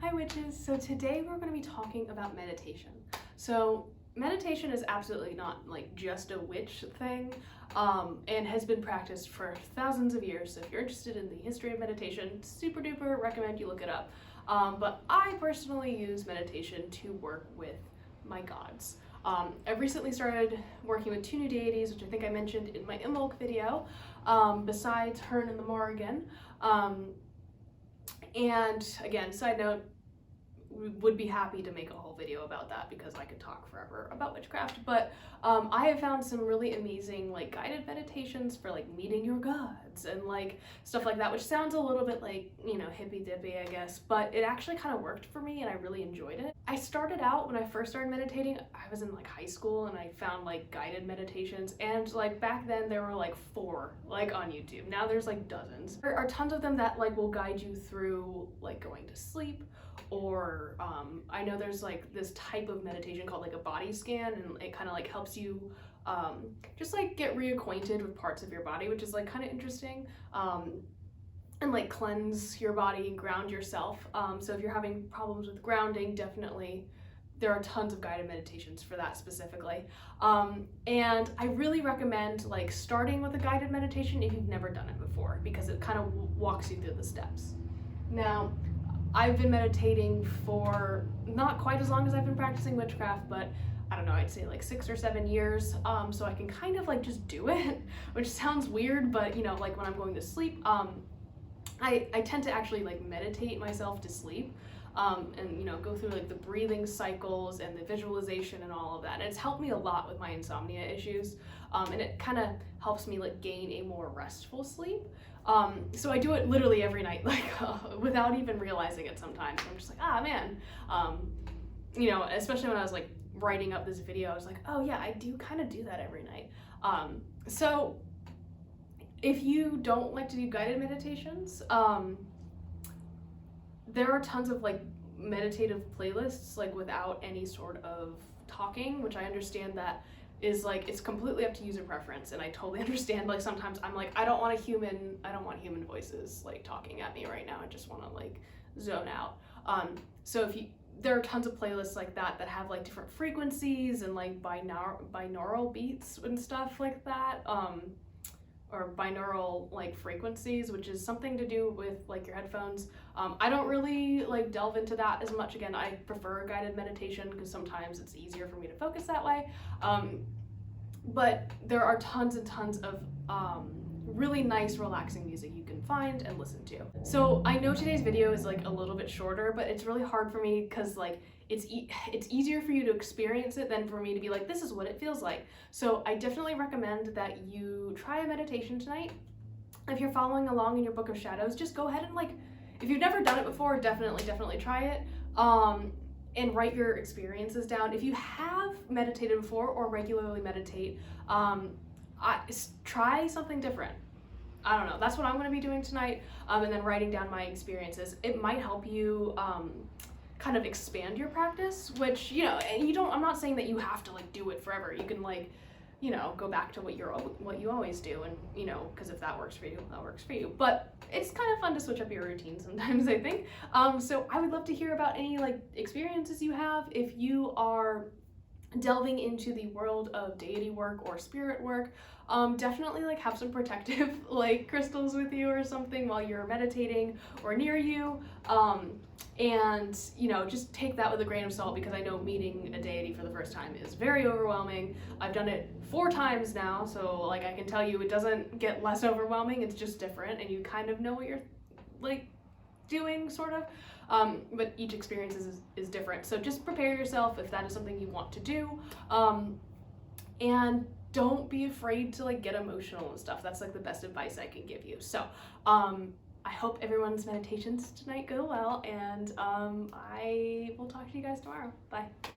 Hi witches! So today we're going to be talking about meditation. So meditation is absolutely not like just a witch thing and has been practiced for thousands of years. So if you're interested in the history of meditation, super duper recommend you look it up. But I personally use meditation to work with my gods. I've recently started working with 2 new deities, which I think I mentioned in my Imbolc video, besides Hearn and the Morrigan. And again, side note, would be happy to make a whole video about that because I could talk forever about witchcraft, but I have found some really amazing like guided meditations for like meeting your gods and like stuff like that, which sounds a little bit like, you know, hippy dippy I guess, but it actually kind of worked for me and I really enjoyed it. I started out when I first started meditating, I was in like high school and I found like guided meditations, and like back then there were like 4 like on YouTube. Now there's like dozens. There are tons of them that like will guide you through like going to sleep, or I know there's like this type of meditation called like a body scan, and it kind of like helps you just like get reacquainted with parts of your body, which is like kind of interesting, and like cleanse your body and ground yourself. So if you're having problems with grounding, definitely there are tons of guided meditations for that specifically. And I really recommend like starting with a guided meditation if you've never done it before, because it kind of walks you through the steps. Now, I've been meditating for not quite as long as I've been practicing witchcraft, but I don't know, I'd say like 6 or 7 years. So I can kind of like just do it, which sounds weird, but you know, like when I'm going to sleep, I tend to actually like meditate myself to sleep, and you know, go through like the breathing cycles and the visualization and all of that. And it's helped me a lot with my insomnia issues, and it kind of helps me like gain a more restful sleep. So I do it literally every night, like without even realizing it sometimes. I'm just like, ah man, you know, especially when I was like writing up this video, I was like, oh yeah, I do kind of do that every night. So if you don't like to do guided meditations, there are tons of like meditative playlists like without any sort of talking, which I understand that is like, it's completely up to user preference, and I totally understand. Like sometimes I'm like, I don't want human voices like talking at me right now. I just want to like zone out. So there are tons of playlists like that that have like different frequencies and like binaural beats and stuff like that, or binaural like frequencies, which is something to do with like your headphones. I don't really like delve into that as much. Again, I prefer guided meditation because sometimes it's easier for me to focus that way. But there are tons and tons of really nice relaxing music you can find and listen to. So I know today's video is like a little bit shorter, but it's really hard for me because like it's easier for you to experience it than for me to be like, this is what it feels like. So I definitely recommend that you try a meditation tonight. If you're following along in your Book of Shadows, just go ahead and like, if you've never done it before, definitely try it. And write your experiences down. If you have meditated before or regularly meditate, try something different. I don't know, that's what I'm gonna be doing tonight, and then writing down my experiences. It might help you kind of expand your practice, which, you know, and I'm not saying that you have to like do it forever. You can like, you know, go back to what you always do, and you know, because if that works for you, that works for you. But it's kind of fun to switch up your routine sometimes, I think. So I would love to hear about any like experiences you have. If you are delving into the world of deity work or spirit work, definitely like have some protective like crystals with you or something while you're meditating or near you, and you know, just take that with a grain of salt, because I know meeting a deity for the first time is very overwhelming. I've done it 4 times now, so like I can tell you it doesn't get less overwhelming, it's just different, and you kind of know what you're like doing, sort of. But each experience is different, so just prepare yourself if that is something you want to do, and don't be afraid to like get emotional and stuff. That's like the best advice I can give you. So I hope everyone's meditations tonight go well, and I will talk to you guys tomorrow. Bye.